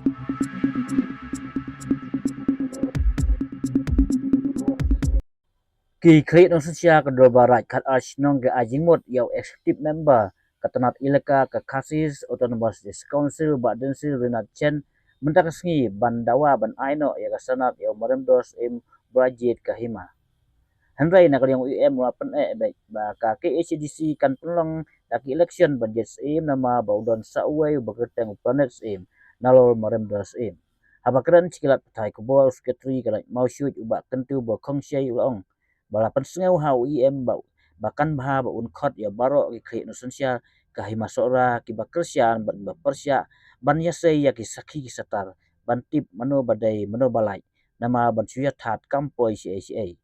Ki create no sia ke do barat kat nong ke ajingmut yau executive member katanat ilaka ke kasis autonomous council badan sil renat chen mentak sengi bandawa ban aino ya kasanat yau marem dos brajit kahima Henry nak yang UM wapen ba ka ke HDC kan pelong dak election budget nama baudon sauai bageteng planet nalol marem dos habakran cikilat petai kubol secretary kana mau shoot ubak kentu bo kongsyai ulong balapan sengau hau bahkan bah ba unkot ya baro ki kri nusunsia kahima sora ki bakersian ban persya ban yasai ya ki sakhi ki satar ban tip mano badai mano balai nama ban suya that kampoi CACA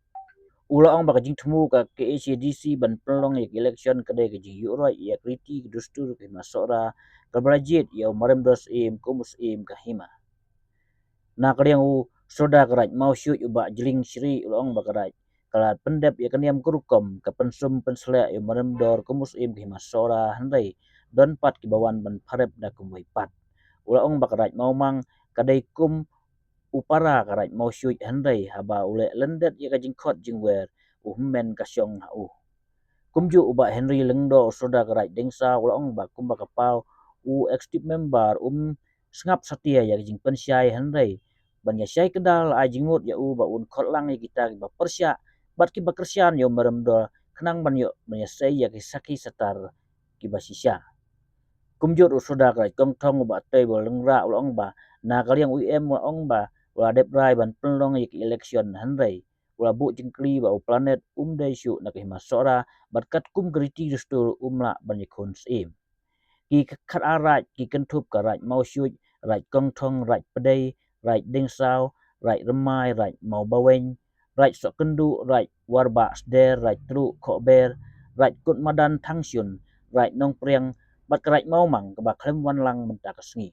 Ulaong baka jing temu ka KHDC ban pelong yak election kadai ka jing yuroi yak riti dustur ka masora ka brajit ya marem dos kumus ka hima na kadang soda karaj mau shoot uba jeling sri ulaong baka raj kalat pendep ya kaniam kurukom ka pensum penselek ya marem dor kumus ka hima sora handai don pat ki bawan ban parep da kumoi pat ulaong baka raj mau mang kadai kum upara karat mau syuit handai haba ule lendet ya kajing kot jingwer men kasyong kumju uba Henry lengdo soda karat dengsa ulong ba kumba kapau executive member sengap satia ya kajing pensyai handai banya syai kedal ajingut ya ba kot lang ya kita ba persya bat ki bakersian yo merem do kenang ban yo banya syai ya kisaki setar ki basisya kumjut soda karat kong tong ba tei bo lengra ulong ba na kaliang ulong ba wala dep rai ban pelong yek election handai wala bu jingkli ba planet dai syu nak hima sora berkat kum geriti dustur la ban yakun ki khat arat ki kentup karat mau syu rai kong thong rai pedai rai dengsau rai remai rai mau baweng rai sok kendu rai warba sder rai tru khober rai kut madan thangsyun rai nong priang bat rai mau mang ka ba khlem wan lang mentak sengi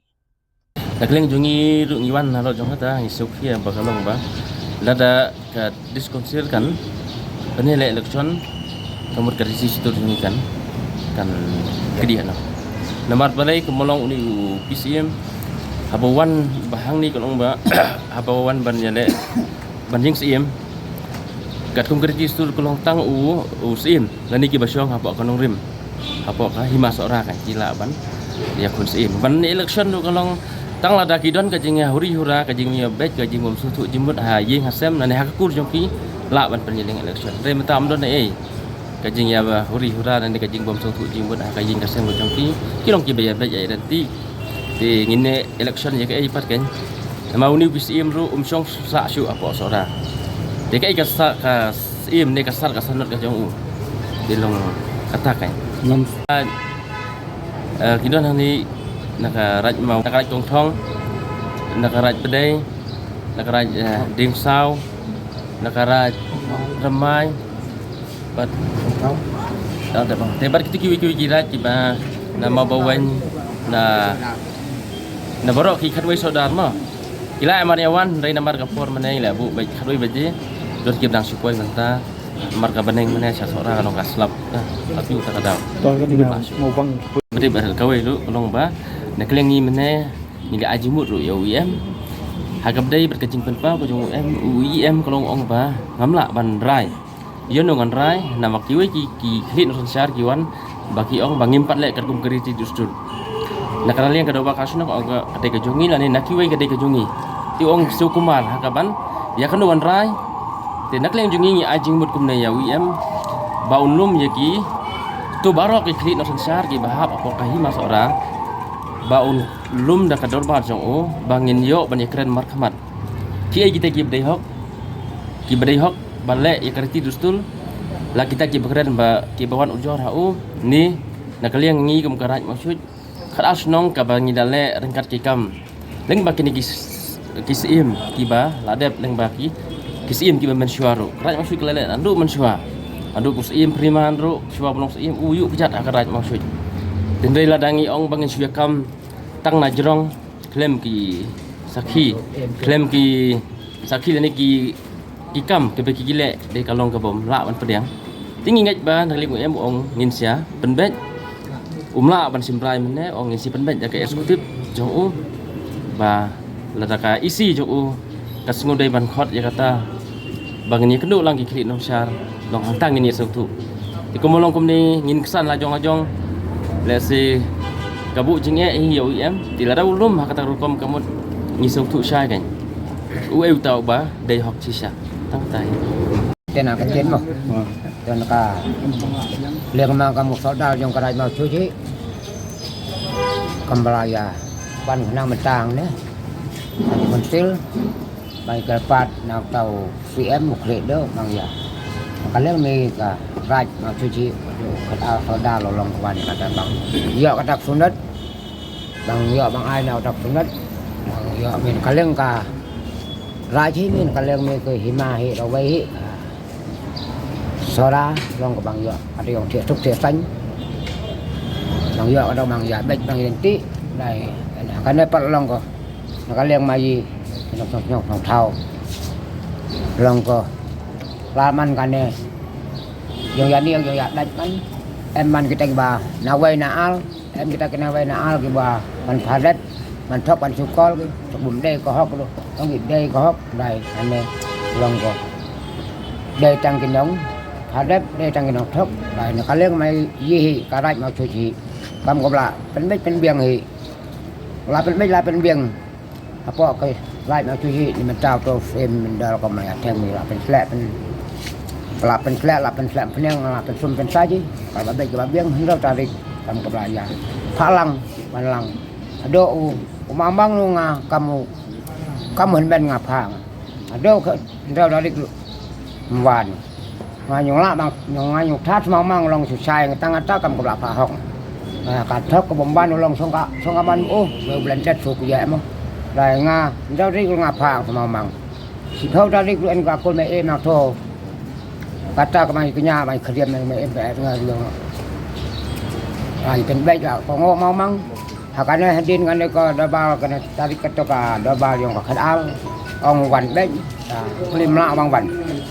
Nakling jungi rungiwan halo jong hata isuk ya bakalong ba lada ka diskonsir kan penile election kamur karisi situ jungi kan kedia no namar balai kemolong uni PCM habawan bahang ni kolong ba habawan ban yale banjing CM kat kum karisi situ kolong tang CM lani ki basyong haba kanong rim haba ka himas ora kan kila ban ya kun CM ban election do kolong tang lada kidon kajing ya huri hura kajing ya bet kajing bom sutu jimut ha ying hasem nane hakur jongki la ban penyeling election re matam don kajing ya huri hura nane kajing bom sutu jimut ha kajing hasem jongki kilong ki bayar bayar nanti di ngine election ya kai pat kan mau ni PCM ru syong sa syu apa sora de kai ka im ne kasar kasanot ka jong dilong katakan kidon hani nakaraj mau nakaraj kong thong nakaraj pedai nakaraj dengsau nakaraj remai bat ada bang tebar kita kiwi jirat kiba nama bawen na borok ki khatwai sodar ma kila amariawan dari namar kapor manai la bu baik khatwai baje dot kibdang supoi manta marka baneng mana sa sora kalau kaslap tapi utak ada mau bang berarti kawai lu long ba nakling ni mana ni ga ajimut ru ya UIM hagap dai berkecing penpa ko jong UIM kolong ong ba ngamla ban rai yo no ngan rai nama kiwe ki hit no sar kiwan baki ong bangim pat lek kum keriti dustur nakala yang kada ba kasuna ko aga ade ka jongi lani nakiwe kada ka jongi ti ong sukumar hakaban ya kan wan rai te nakling jongi ajimut kum na ya UIM baunlum yaki tu barok ki hit no sar ki bahap apa kahima sora baun lum da kador bar jong bangin yo ban yakren markhamat ki ai kita ki bedai hok balek yakriti dustul la kita ki bakren ba ki bawan ujor hau ni nakaliang ngi kum karaj maksud kharas nong ka bangi dale rengkat ki kam leng ba kini kisim ki ba ladep leng ba ki kisim ki ba mensyuaro karaj maksud kelele andu mensyua andu kusim prima andu syua bonong sim uyu kejat akaraj maksud dendai ladangi ong bangin syua kam tang najrong klaim ki sakhi lani ki kam ke beki gile de kalong ke bom la ban pedang tingi ngat ba nalik em ong ninsia penbet la ban simprai mene ong ngisi penbet ja ke eksekutif jong ba ladaka isi jo u kasngu dai ban khot ya kata bang ni kendu lang ki klik nong syar long hantang ni sau tu ti komolong kom ni ngin kesan la jong ajong le si kabu jing e yo em ti la dau lum ha kata rukom kamut ngi sau tu sai kan u eu tau ba dai hok chi sha tang tai tên nào cái tên mà tên cả liền mà kamu saudara yang kadai mau cuci kembali ban kena mentang ni mentil baik kerpat nak tahu CM mukli dah bang ya kalian ni ka raj mau cuci kata saudara lolong kawan kata bang ya kata sunat bang ya bang ai nào tak sunat bang ya min kalian ka raj min kalian ni ke hima hi rawai hi Sora long của bằng nhựa ada yang thiệt thúc thiệt xanh bằng nhựa ada bằng nhựa bạch bằng identik này cái này bắt long của cái liang mai nó thau long của laman cái này yang đánh bắn em man kita ba nawai naal em kita kena nawai naal ke ba man fadat man thok man sukol ke sebelum day ko hok lo tong day ko hok này anh này long của day tăng kinh nóng hadap dia tangin thok bai na kaleng mai yi karaj mau cuci kam gobla pen biang hi la pen biang apa ke raj mau cuci ni mentau to frame mendal ko mai ateng mi la pen slap peneng la pen sum pen saji kalau baik ke biang hendak tarik kam gobla ya palang palang ado umambang lu nga kamu hen ngapang ado ke hendak tarik wan nyong la bang nyong that mang long susai tang ata kam kebla pahok ka thok ko bomban long song ka man bulan tet su ya mo lai nga ndau ri nga pha mang si thau da ri en ka kol me e na tho kata ka mai kenya mai khriam me e be nga long ai pen bai la ko ngo mang hakane hadin ngane ko da ba kana tarik ka to ka da ba yong ka khadal ong wan be klim la bang wan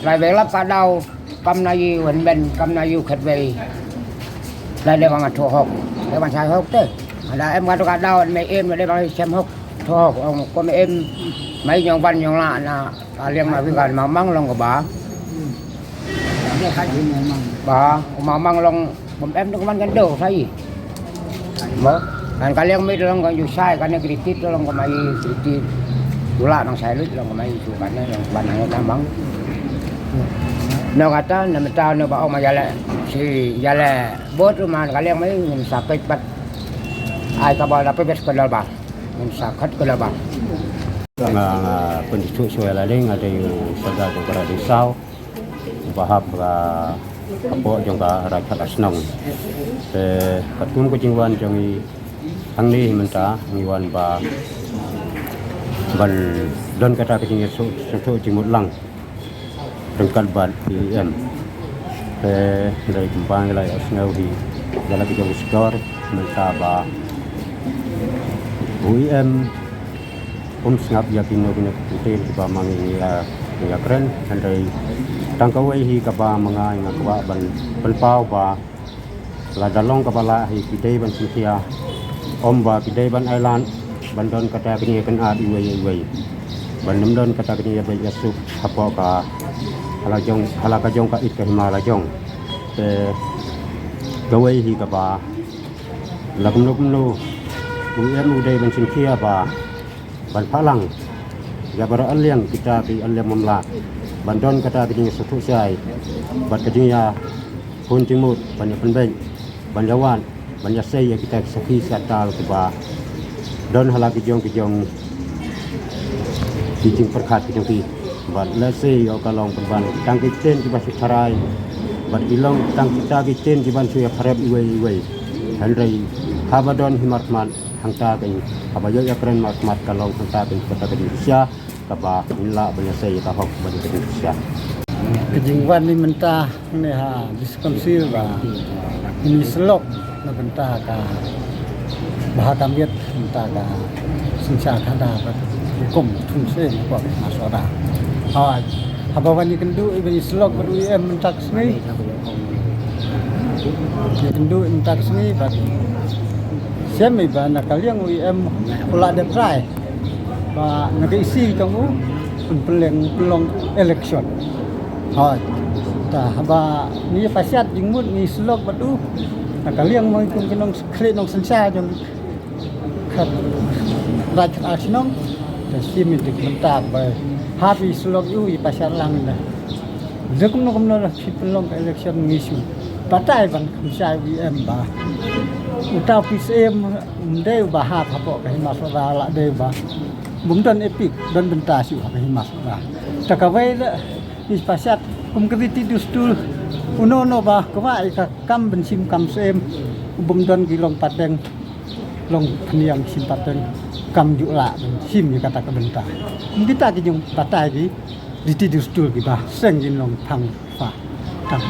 lai ve lap ka dau cầm nay huấn bên cầm nay khật về đây đây bằng mặt thổ học đây bằng sai học thế là em qua tôi đau mấy em đây bằng xem học thổ học ông có mấy em mấy nhong văn nhong lạ là liên mà với gần mà mang lòng của bà mang lòng bấm em nó có mang cái đầu thấy gì mà cái liên mấy lòng còn dù sai cái này cái tít lòng của mày tít dù lạ nó sai lứt lòng của mày dù cái này lòng bàn này ta bắn no kata na metau no ba ma jale si jale bot rumah kalian mai ngin sakit pat ai ka ba dapat bes kedal ba ngin sakit kedal ba penduduk suara lain ada yang sedang berada di sau bahap apa jangka rakyat asnong katun kejingwan jangi hang ni menta ngiwan ba ban don kata kejingnya susu jimut lang rengkat bat IM dari kembang lai asnau di dalam kejauh skor mentaba UIM sengap ya kino kutil ba mangi ya keren dari tangkawai hi kaba mangai ngakwa ban penpau ba la dalong kabala hi kidai ban sintia ba kidai ban island bandon kata kini kan ad iwai ban namdon kata kini ba yasuk apa ka halaka jong ka it ka himala jong gawai hi ka ba lakumno UIM udai ban sinkia ba ban palang ya bara aliang kita di aliang mamla bandon kata di sutu sai bat kadinya pun timut banyak penbeng banjawan banyak sai ya kita saki satal ke ba don halaki jong kijing perkat kijong bat lesi yo kalong perban tang kiten di basu sarai bat ilong tang kita kiten di ban suya parep iwai handrai habadon himatman hangta kan abayo ya keren mat kalong hangta kan kata ke Indonesia kaba illa banyak saya ka hok bagi ke Indonesia kejingwan ni mentah ni ha diskonsil ba ini selok na mentah ka bahata miet mentah ka sinsha khada ba hukum thung se ko masoda apa wani kendu ibni selok ba UIM mentah sini kendu mentah sini ba siam iba na kaliang UIM pula de try và nó cái isi trong u pelong election hỏi ta và ni pasiat jingmut ni slok batu nah kalian mau ikut kenong kredit nong sensa jong khat raj asnong ta sim dik mentak ba happy slok yu i pasiat lang na zekum no komno pelong election ngisu patai bang sai VM ba utau PCM deu ba ha phapo ka himasra la deu ba bum don epic don benta siu ka himasra takawai is pasiat kum kriti dustul uno no ba kwa ka kam ben sim kam sem bum don gilong pateng long phniang sim pateng kam ju la sim ni kata ka benta kum kita ki jung patai ki diti dustul ki ba seng gin long phang fa tak